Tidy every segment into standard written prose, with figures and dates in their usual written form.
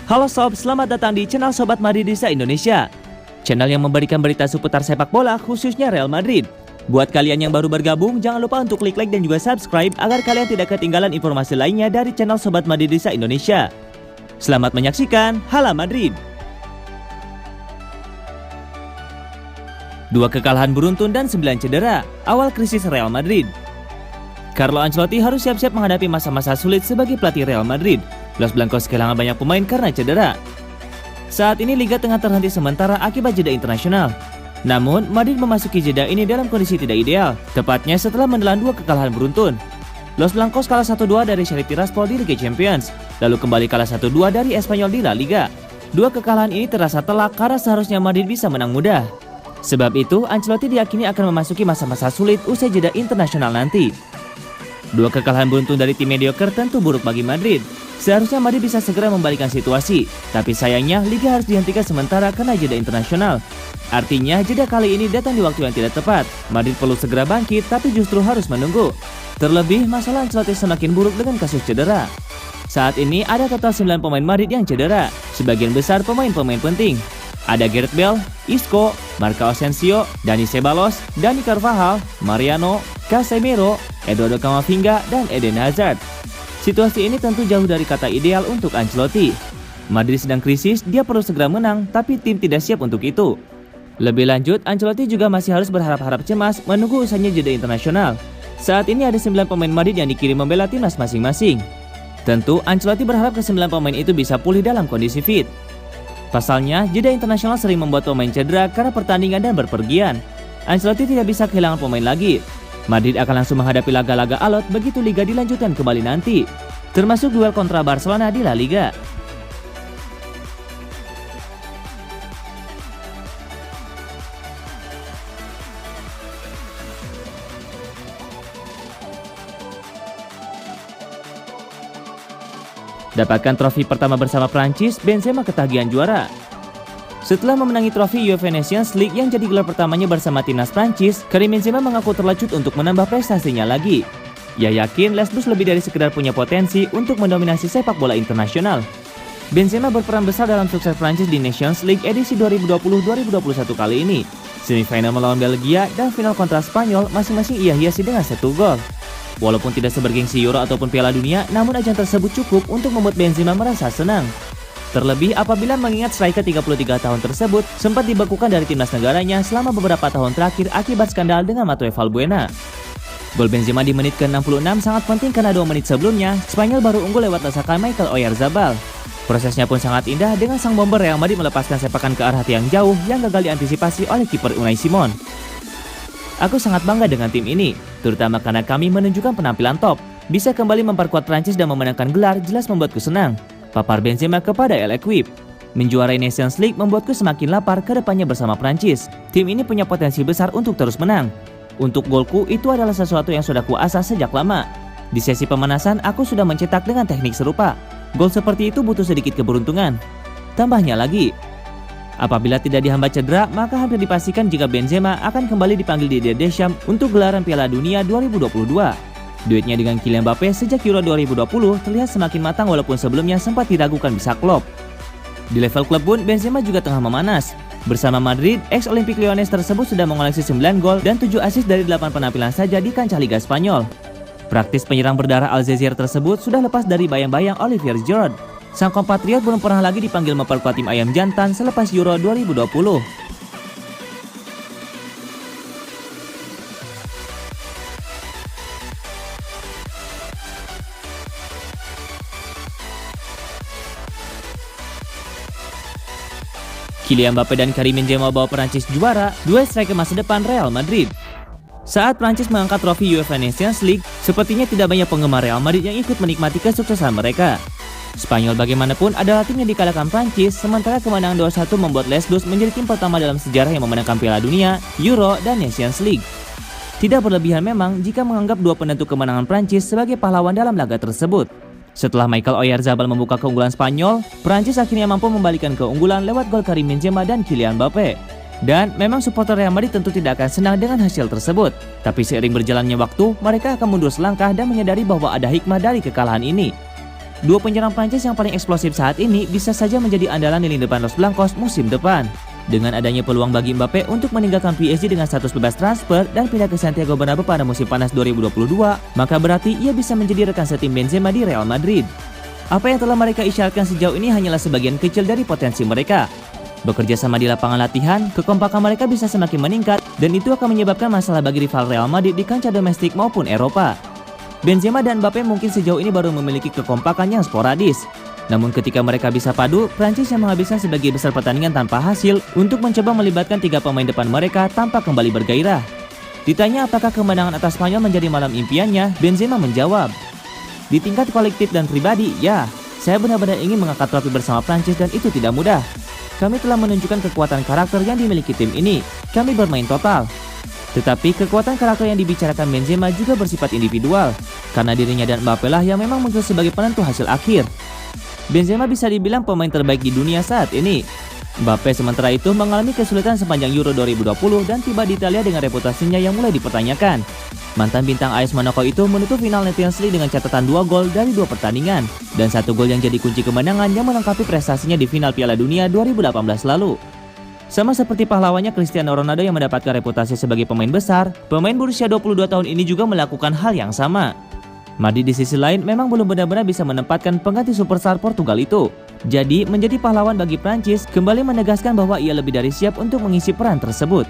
Halo sob, selamat datang di channel Sobat Madridista Indonesia. Channel yang memberikan berita seputar sepak bola khususnya Real Madrid. Buat kalian yang baru bergabung, jangan lupa untuk klik like dan juga subscribe agar kalian tidak ketinggalan informasi lainnya dari channel Sobat Madridista Indonesia. Selamat menyaksikan Hala Madrid. Dua kekalahan beruntun dan 9 cedera, awal krisis Real Madrid. Carlo Ancelotti harus siap-siap menghadapi masa-masa sulit sebagai pelatih Real Madrid. Los Blancos kehilangan banyak pemain karena cedera. Saat ini Liga tengah terhenti sementara akibat jeda internasional. Namun, Madrid memasuki jeda ini dalam kondisi tidak ideal, tepatnya setelah menelan 2 kekalahan beruntun. Los Blancos kalah 1-2 dari Sheriff Tiraspol di Liga Champions, lalu kembali kalah 1-2 dari Espanyol di La Liga. 2 kekalahan ini terasa telak karena seharusnya Madrid bisa menang mudah. Sebab itu, Ancelotti diyakini akan memasuki masa-masa sulit usai jeda internasional nanti. 2 kekalahan beruntun dari tim mediocre tentu buruk bagi Madrid. Seharusnya Madrid bisa segera membalikkan situasi, tapi sayangnya Liga harus dihentikan sementara karena jeda internasional. Artinya jeda kali ini datang di waktu yang tidak tepat. Madrid perlu segera bangkit, tapi justru harus menunggu. Terlebih masalah Ancelotti semakin buruk dengan kasus cedera. Saat ini ada total 9 pemain Madrid yang cedera, sebagian besar pemain-pemain penting. Ada Gareth Bale, Isco, Marco Asensio, Dani Ceballos, Dani Carvajal, Mariano, Casemiro, Eduardo Camavinga, dan Eden Hazard. Situasi ini tentu jauh dari kata ideal untuk Ancelotti. Madrid sedang krisis, dia perlu segera menang, tapi tim tidak siap untuk itu. Lebih lanjut, Ancelotti juga masih harus berharap-harap cemas menunggu usainya jeda internasional. Saat ini ada 9 pemain Madrid yang dikirim membela timnas masing-masing. Tentu, Ancelotti berharap ke-9 pemain itu bisa pulih dalam kondisi fit. Pasalnya, jeda internasional sering membuat pemain cedera karena pertandingan dan berpergian. Ancelotti tidak bisa kehilangan pemain lagi. Madrid akan langsung menghadapi laga-laga alot begitu Liga dilanjutkan kembali nanti, termasuk duel kontra Barcelona di La Liga. Dapatkan trofi pertama bersama Prancis, Benzema ketagihan juara. Setelah memenangi trofi UEFA Nations League yang jadi gelar pertamanya bersama timnas Prancis, Karim Benzema mengaku terlecut untuk menambah prestasinya lagi. Ia yakin Les Bleus lebih dari sekedar punya potensi untuk mendominasi sepak bola internasional. Benzema berperan besar dalam sukses Prancis di Nations League edisi 2020-2021 kali ini. Semifinal melawan Belgia dan final kontra Spanyol masing-masing ia hiasi dengan 1 gol. Walaupun tidak sebergengsi Euro ataupun Piala Dunia, namun ajang tersebut cukup untuk membuat Benzema merasa senang. Terlebih apabila mengingat striker 33 tahun tersebut sempat dibekukan dari timnas negaranya selama beberapa tahun terakhir akibat skandal dengan Mateo Valbuena. Gol Benzema di menit ke-66 sangat penting karena 2 menit sebelumnya Spanyol baru unggul lewat lesakan Michael Oyarzabal. Prosesnya pun sangat indah dengan sang bomber Real Madrid melepaskan sepakan ke arah tiang jauh yang gagal diantisipasi oleh kiper Unai Simon. Aku sangat bangga dengan tim ini, terutama karena kami menunjukkan penampilan top. Bisa kembali memperkuat Prancis dan memenangkan gelar jelas membuatku senang, papar Benzema kepada El Equipe. Menjuarai Nations League membuatku semakin lapar ke depannya bersama Prancis. Tim ini punya potensi besar untuk terus menang. Untuk golku itu adalah sesuatu yang sudah kuasah sejak lama. Di sesi pemanasan aku sudah mencetak dengan teknik serupa. Gol seperti itu butuh sedikit keberuntungan. Tambahnya lagi, apabila tidak dihambat cedera, maka hampir dipastikan jika Benzema akan kembali dipanggil di Deschamps untuk gelaran Piala Dunia 2022. Duetnya dengan Kylian Mbappe sejak Euro 2020 terlihat semakin matang walaupun sebelumnya sempat diragukan bisa klop. Di level klub pun Benzema juga tengah memanas. Bersama Madrid, ex-Olympique Lyonnais tersebut sudah mengoleksi 9 gol dan 7 assist dari 8 penampilan saja di kancah Liga Spanyol. Praktis penyerang berdarah Aljazair tersebut sudah lepas dari bayang-bayang Olivier Giroud. Sang kompatriot belum pernah lagi dipanggil memperkuat tim ayam jantan selepas Euro 2020. Kylian Mbappe dan Karim Benzema membawa Prancis juara, dua striker masa depan Real Madrid. Saat Prancis mengangkat trofi UEFA Nations League, sepertinya tidak banyak penggemar Real Madrid yang ikut menikmati kesuksesan mereka. Spanyol bagaimanapun adalah tim yang dikalahkan Prancis, sementara kemenangan 2-1 membuat Les Bleus menjadi tim pertama dalam sejarah yang memenangkan Piala Dunia, Euro, dan Nations League. Tidak berlebihan memang jika menganggap dua penentu kemenangan Prancis sebagai pahlawan dalam laga tersebut. Setelah Michael Oyarzabal membuka keunggulan Spanyol, Prancis akhirnya mampu membalikan keunggulan lewat gol Karim Benzema dan Kylian Mbappe. Dan memang supporter Real Madrid tentu tidak akan senang dengan hasil tersebut. Tapi seiring berjalannya waktu, mereka akan mundur selangkah dan menyadari bahwa ada hikmah dari kekalahan ini. Dua penyerang Prancis yang paling eksplosif saat ini bisa saja menjadi andalan di lini depan Los Blancos musim depan. Dengan adanya peluang bagi Mbappe untuk meninggalkan PSG dengan status bebas transfer dan pindah ke Santiago Bernabeu pada musim panas 2022, maka berarti ia bisa menjadi rekan setim Benzema di Real Madrid. Apa yang telah mereka isyaratkan sejauh ini hanyalah sebagian kecil dari potensi mereka. Bekerja sama di lapangan latihan, kekompakan mereka bisa semakin meningkat dan itu akan menyebabkan masalah bagi rival Real Madrid di kancah domestik maupun Eropa. Benzema dan Mbappe mungkin sejauh ini baru memiliki kekompakan yang sporadis. Namun ketika mereka bisa padu, Prancis yang menghabiskan sebagian besar pertandingan tanpa hasil untuk mencoba melibatkan 3 pemain depan mereka tampak kembali bergairah. Ditanya apakah kemenangan atas Spanyol menjadi malam impiannya, Benzema menjawab, "Di tingkat kolektif dan pribadi, ya, saya benar-benar ingin mengangkat trofi bersama Prancis dan itu tidak mudah. Kami telah menunjukkan kekuatan karakter yang dimiliki tim ini. Kami bermain total." Tetapi kekuatan karakter yang dibicarakan Benzema juga bersifat individual, karena dirinya dan Mbappe lah yang memang muncul sebagai penentu hasil akhir. Benzema bisa dibilang pemain terbaik di dunia saat ini. Mbappe sementara itu mengalami kesulitan sepanjang Euro 2020 dan tiba di Italia dengan reputasinya yang mulai dipertanyakan. Mantan bintang AS Monaco itu menutup final Champions League dengan catatan 2 gol dari 2 pertandingan dan 1 gol yang jadi kunci kemenangan yang melengkapi prestasinya di final Piala Dunia 2018 lalu. Sama seperti pahlawannya Cristiano Ronaldo yang mendapatkan reputasi sebagai pemain besar, pemain berusia 22 tahun ini juga melakukan hal yang sama. Madrid di sisi lain memang belum benar-benar bisa menempatkan pengganti superstar Portugal itu. Jadi menjadi pahlawan bagi Prancis kembali menegaskan bahwa ia lebih dari siap untuk mengisi peran tersebut.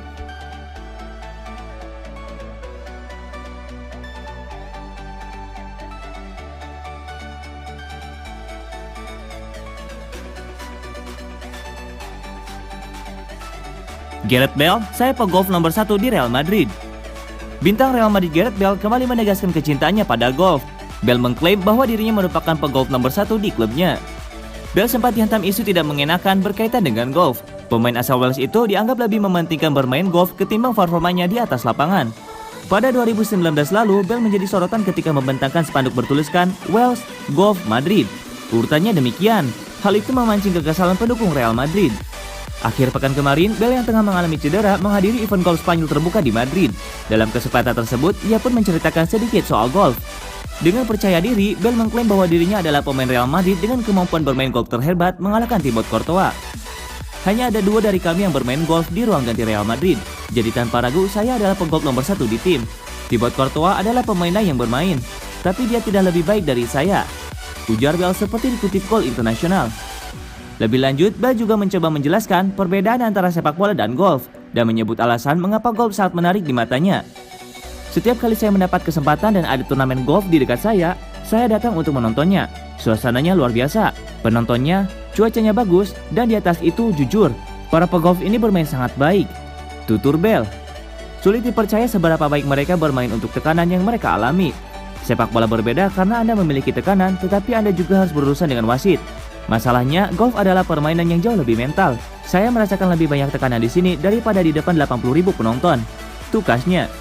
Gareth Bale, saya pegolf nomor 1 di Real Madrid. Bintang Real Madrid Gareth Bale kembali menegaskan kecintaannya pada golf. Bale mengklaim bahwa dirinya merupakan pegolf nomor 1 di klubnya. Bale sempat dihantam isu tidak mengenakan berkaitan dengan golf. Pemain asal Wales itu dianggap lebih mementingkan bermain golf ketimbang performanya di atas lapangan. Pada 2019 lalu, Bale menjadi sorotan ketika membentangkan spanduk bertuliskan Wales Golf Madrid. Urutannya demikian. Hal itu memancing kekesalan pendukung Real Madrid. Akhir pekan kemarin, Bale yang tengah mengalami cedera menghadiri event golf Spanyol terbuka di Madrid. Dalam kesempatan tersebut, ia pun menceritakan sedikit soal golf. Dengan percaya diri, Bale mengklaim bahwa dirinya adalah pemain Real Madrid dengan kemampuan bermain golf terhebat mengalahkan Thibaut Courtois. Hanya ada 2 dari kami yang bermain golf di ruang ganti Real Madrid. Jadi tanpa ragu, saya adalah pegolf nomor 1 di tim. Thibaut Courtois adalah pemain yang bermain, tapi dia tidak lebih baik dari saya, ujar Bale seperti dikutip Goal International. Lebih lanjut, Bale juga mencoba menjelaskan perbedaan antara sepak bola dan golf dan menyebut alasan mengapa golf sangat menarik di matanya. Setiap kali saya mendapat kesempatan dan ada turnamen golf di dekat saya datang untuk menontonnya. Suasananya luar biasa, penontonnya, cuacanya bagus, dan di atas itu jujur, para pegolf ini bermain sangat baik, tutur Bale. Sulit dipercaya seberapa baik mereka bermain untuk tekanan yang mereka alami. Sepak bola berbeda karena Anda memiliki tekanan, tetapi Anda juga harus berurusan dengan wasit. Masalahnya, golf adalah permainan yang jauh lebih mental. Saya merasakan lebih banyak tekanan di sini daripada di depan 80.000 penonton, tukasnya.